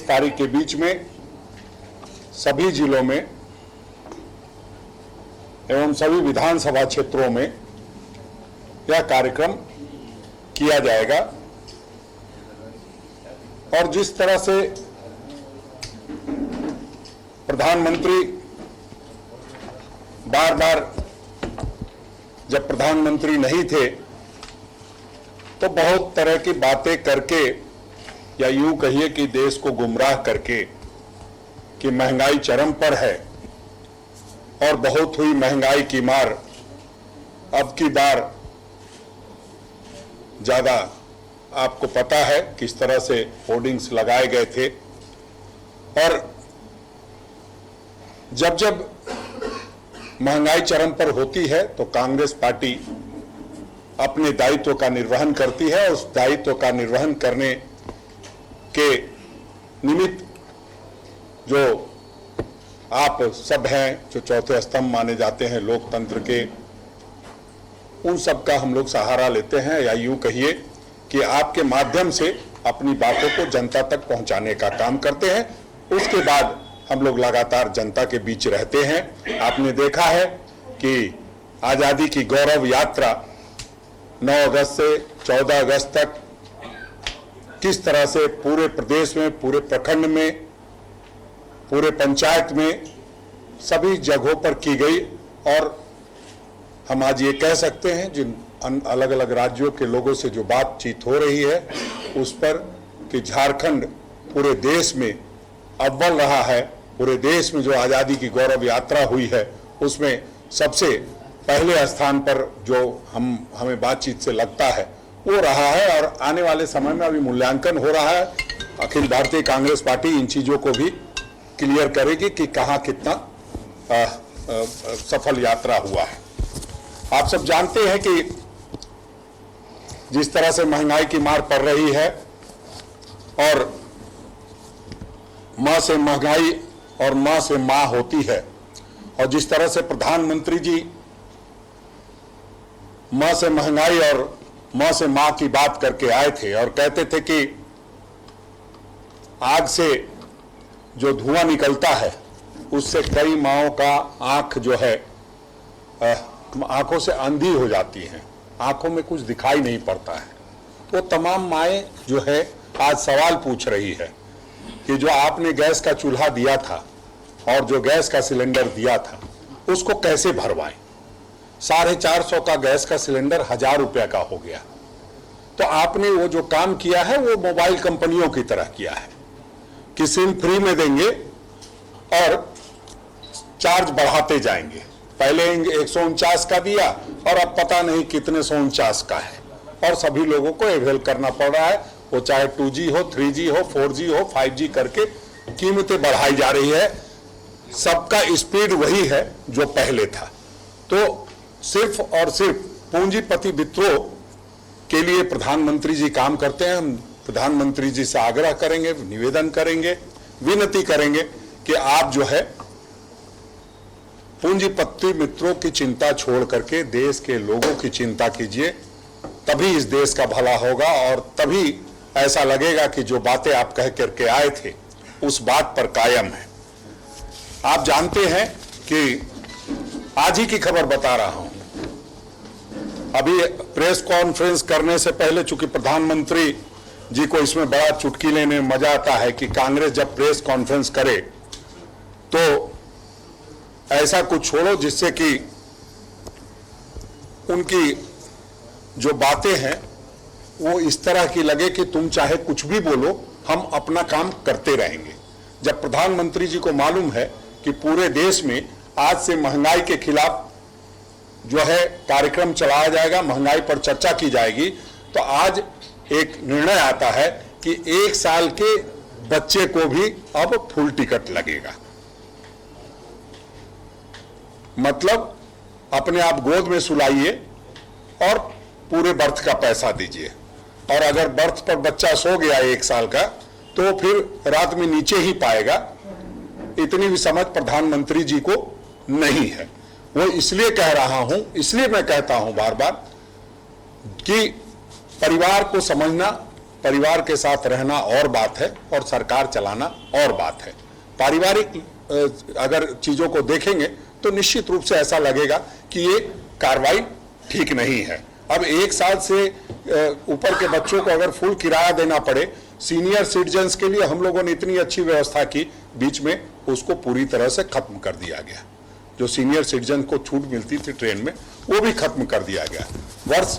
तारीख के बीच में सभी जिलों में एवं सभी विधानसभा क्षेत्रों में यह कार्यक्रम किया जाएगा। और जिस तरह से प्रधानमंत्री बार बार जब प्रधानमंत्री नहीं थे तो बहुत तरह की बातें करके या यूं कहिए कि देश को गुमराह करके कि महंगाई चरम पर है और बहुत हुई महंगाई की मार, अब की बार ज्यादा आपको पता है किस तरह से होर्डिंग्स लगाए गए थे। और जब जब महंगाई चरम पर होती है तो कांग्रेस पार्टी अपने दायित्व का निर्वहन करती है। उस दायित्व का निर्वहन करने के निमित्त जो आप सब हैं, जो चौथे स्तंभ माने जाते हैं लोकतंत्र के, उन सब का हम लोग सहारा लेते हैं, या यूं कहिए कि आपके माध्यम से अपनी बातों को जनता तक पहुंचाने का काम करते हैं। उसके बाद हम लोग लगातार जनता के बीच रहते हैं। आपने देखा है कि आजादी की गौरव यात्रा 9 अगस्त से 14 अगस्त तक किस तरह से पूरे प्रदेश में, पूरे प्रखंड में, पूरे पंचायत में सभी जगहों पर की गई। और हम आज ये कह सकते हैं जिन अलग अलग राज्यों के लोगों से जो बातचीत हो रही है उस पर कि झारखंड पूरे देश में अव्वल रहा है। पूरे देश में जो आज़ादी की गौरव यात्रा हुई है उसमें सबसे पहले स्थान पर जो हमें बातचीत से लगता है वो रहा है। और आने वाले समय में अभी मूल्यांकन हो रहा है। अखिल भारतीय कांग्रेस पार्टी इन चीज़ों को भी क्लियर करेगी कि कहाँ कितना सफल यात्रा हुआ है। आप सब जानते हैं कि जिस तरह से महंगाई की मार पड़ रही है और मां से महंगाई और मां से मां होती है, और जिस तरह से प्रधानमंत्री जी मां से महंगाई और मां से मां की बात करके आए थे और कहते थे कि आग से जो धुआं निकलता है उससे कई माओं का आंख जो है आंखों से अंधी हो जाती है, आंखों में कुछ दिखाई नहीं पड़ता है। तो तमाम माएँ जो है आज सवाल पूछ रही है कि जो आपने गैस का चूल्हा दिया था और जो गैस का सिलेंडर दिया था उसको कैसे भरवाएं। 450 का गैस का सिलेंडर 1000 रुपया का हो गया। तो आपने वो जो काम किया है वो मोबाइल कंपनियों की तरह किया है कि सिम फ्री में देंगे और चार्ज बढ़ाते जाएंगे। पहले 149 का दिया और अब पता नहीं कितने 149 का है, और सभी लोगों को अवेल करना पड़ रहा है। वो चाहे 2G हो, 3G हो, 4G हो, 5G करके कीमतें बढ़ाई जा रही है। सबका स्पीड वही है जो पहले था। तो सिर्फ और सिर्फ पूंजीपति मित्रों के लिए प्रधानमंत्री जी काम करते हैं। हम प्रधानमंत्री जी से आग्रह करेंगे, निवेदन करेंगे, विनती करेंगे कि आप जो है पूंजीपति मित्रों की चिंता छोड़ करके देश के लोगों की चिंता कीजिए। तभी इस देश का भला होगा और तभी ऐसा लगेगा कि जो बातें आप कह करके आए थे उस बात पर कायम है। आप जानते हैं कि आज ही की खबर बता रहा हूं, अभी प्रेस कॉन्फ्रेंस करने से पहले, चूंकि प्रधानमंत्री जी को इसमें बड़ा चुटकी लेने में मजा आता है कि कांग्रेस जब प्रेस कॉन्फ्रेंस करे तो ऐसा कुछ छोड़ो जिससे कि उनकी जो बातें हैं वो इस तरह की लगे कि तुम चाहे कुछ भी बोलो, हम अपना काम करते रहेंगे। जब प्रधानमंत्री जी को मालूम है कि पूरे देश में आज से महंगाई के खिलाफ जो है कार्यक्रम चलाया जाएगा, महंगाई पर चर्चा की जाएगी, तो आज एक निर्णय आता है कि 1 साल के बच्चे को भी अब फुल टिकट लगेगा। मतलब अपने आप गोद में सुलाइए और पूरे बर्थ का पैसा दीजिए, और अगर बर्थ पर बच्चा सो गया 1 साल का तो फिर रात में नीचे ही पाएगा। इतनी भी समझ प्रधानमंत्री जी को नहीं है। वो इसलिए कह रहा हूं, इसलिए मैं कहता हूं बार बार कि परिवार को समझना परिवार के साथ रहना और बात है और सरकार चलाना और बात है। पारिवारिक अगर चीजों को देखेंगे तो निश्चित रूप से ऐसा लगेगा कि ये कार्रवाई ठीक नहीं है। अब 1 साल से ऊपर के बच्चों को अगर फुल किराया देना पड़े, सीनियर सिटीजन्स के लिए हम लोगों ने इतनी अच्छी व्यवस्था की, बीच में उसको पूरी तरह से खत्म कर दिया गया। जो सीनियर सिटीजन को छूट मिलती थी ट्रेन में, वो भी खत्म कर दिया गया। वर्ष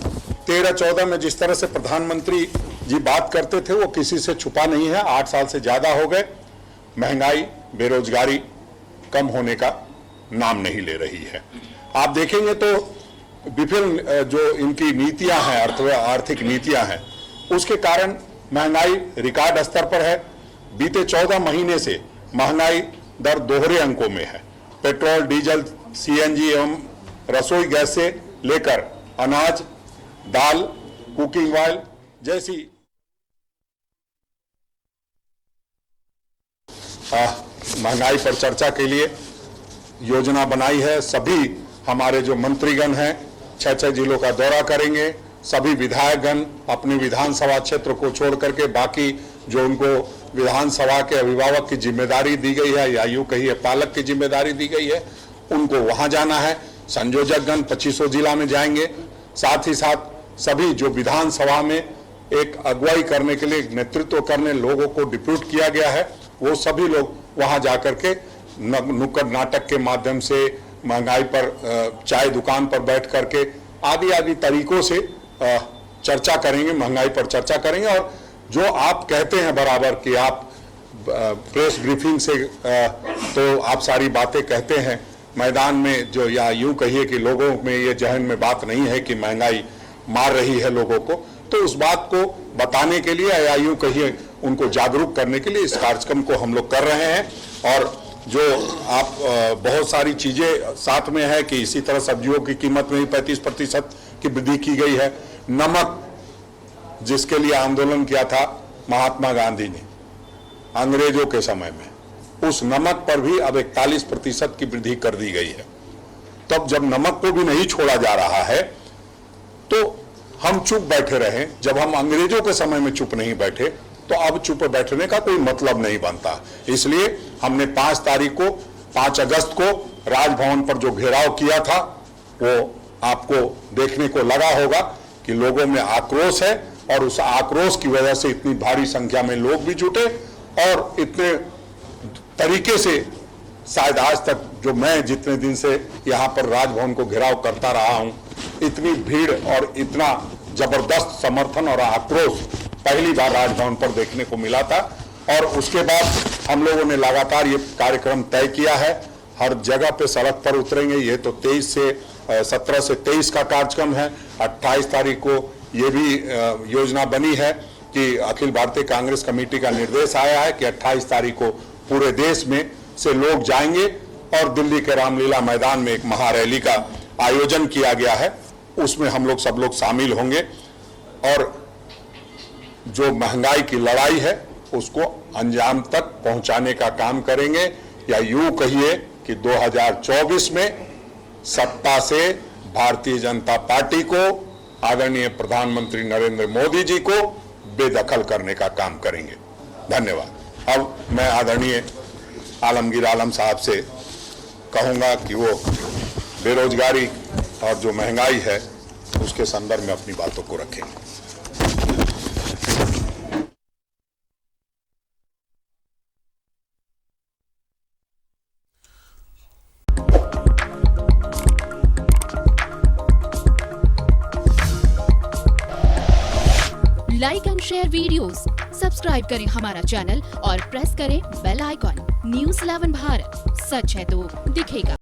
13-14 में जिस तरह से प्रधानमंत्री जी बात करते थे वो किसी से छुपा नहीं है। 8 साल से ज्यादा हो गए, महंगाई बेरोजगारी कम होने का नाम नहीं ले रही है। आप देखेंगे तो विभिन्न जो इनकी नीतियां हैं, आर्थिक नीतियां हैं, उसके कारण महंगाई रिकॉर्ड स्तर पर है। बीते 14 महीने से महंगाई दर दोहरे अंकों में है। पेट्रोल, डीजल, सीएनजी एवं रसोई गैस से लेकर अनाज, दाल, कुकिंग ऑयल जैसी महंगाई पर चर्चा के लिए योजना बनाई है। सभी हमारे जो मंत्रीगण हैं 6 जिलों का दौरा करेंगे। सभी विधायकगण अपने विधानसभा क्षेत्र को छोड़ करके बाकी जो उनको विधानसभा के अभिभावक की जिम्मेदारी दी गई है या यूं कहिए पालक की जिम्मेदारी दी गई है, उनको वहां जाना है। संयोजकगण 25 जिला में जाएंगे। साथ ही साथ सभी जो विधानसभा में एक अगुवाई करने के लिए, नेतृत्व करने लोगों को डिप्यूट किया गया है, वो सभी लोग वहां जाकर के नुक्कड़ नाटक के माध्यम से, महंगाई पर चाय दुकान पर बैठ करके आदि आदि तरीकों से चर्चा करेंगे, महंगाई पर चर्चा करेंगे। और जो आप कहते हैं बराबर कि आप प्रेस ब्रीफिंग से तो आप सारी बातें कहते हैं, मैदान में जो या यूं कहिए कि लोगों में ये जहन में बात नहीं है कि महंगाई मार रही है लोगों को, तो उस बात को बताने के लिए या यूं कहिए उनको जागरूक करने के लिए इस कार्यक्रम को हम लोग कर रहे हैं। और जो आप बहुत सारी चीजें साथ में है कि इसी तरह सब्जियों की कीमत में भी 35% की वृद्धि की गई है। नमक, जिसके लिए आंदोलन किया था महात्मा गांधी ने अंग्रेजों के समय में, उस नमक पर भी अब 41% की वृद्धि कर दी गई है। तब जब नमक को भी नहीं छोड़ा जा रहा है तो हम चुप बैठे रहे। जब हम अंग्रेजों के समय में चुप नहीं बैठे तो अब चुप बैठने का कोई मतलब नहीं बनता। इसलिए हमने 5 अगस्त को राजभवन पर जो घेराव किया था, वो आपको देखने को लगा होगा कि लोगों में आक्रोश है और उस आक्रोश की वजह से इतनी भारी संख्या में लोग भी जुटे और इतने तरीके से शायद आज तक जो मैं जितने दिन से यहाँ पर राजभवन को घेराव करता रहा हूँ, इतनी भीड़ और इतना जबरदस्त समर्थन और आक्रोश पहली बार राजभवन पर देखने को मिला था। और उसके बाद हम लोगों ने लगातार ये कार्यक्रम तय किया है। हर जगह पे सड़क पर उतरेंगे। ये तो 17 से 23 का कार्यक्रम है। 28 तारीख को ये भी योजना बनी है कि अखिल भारतीय कांग्रेस कमेटी का निर्देश आया है कि 28 तारीख को पूरे देश में से लोग जाएंगे और दिल्ली के रामलीला मैदान में एक महारैली का आयोजन किया गया है। उसमें हम लोग सब लोग शामिल होंगे और जो महंगाई की लड़ाई है उसको अंजाम तक पहुंचाने का काम करेंगे। या यूं कहिए कि 2024 में सत्ता से भारतीय जनता पार्टी को, आदरणीय प्रधानमंत्री नरेंद्र मोदी जी को बेदखल करने का काम करेंगे। धन्यवाद। अब मैं आदरणीय आलमगीर आलम साहब से कहूंगा कि वो बेरोजगारी और जो महंगाई है उसके संदर्भ में अपनी बातों को रखेंगे। Like and share videos, subscribe करें हमारा चैनल और प्रेस करें बेल आइकॉन। न्यूज़ 11 भारत, सच है तो दिखेगा।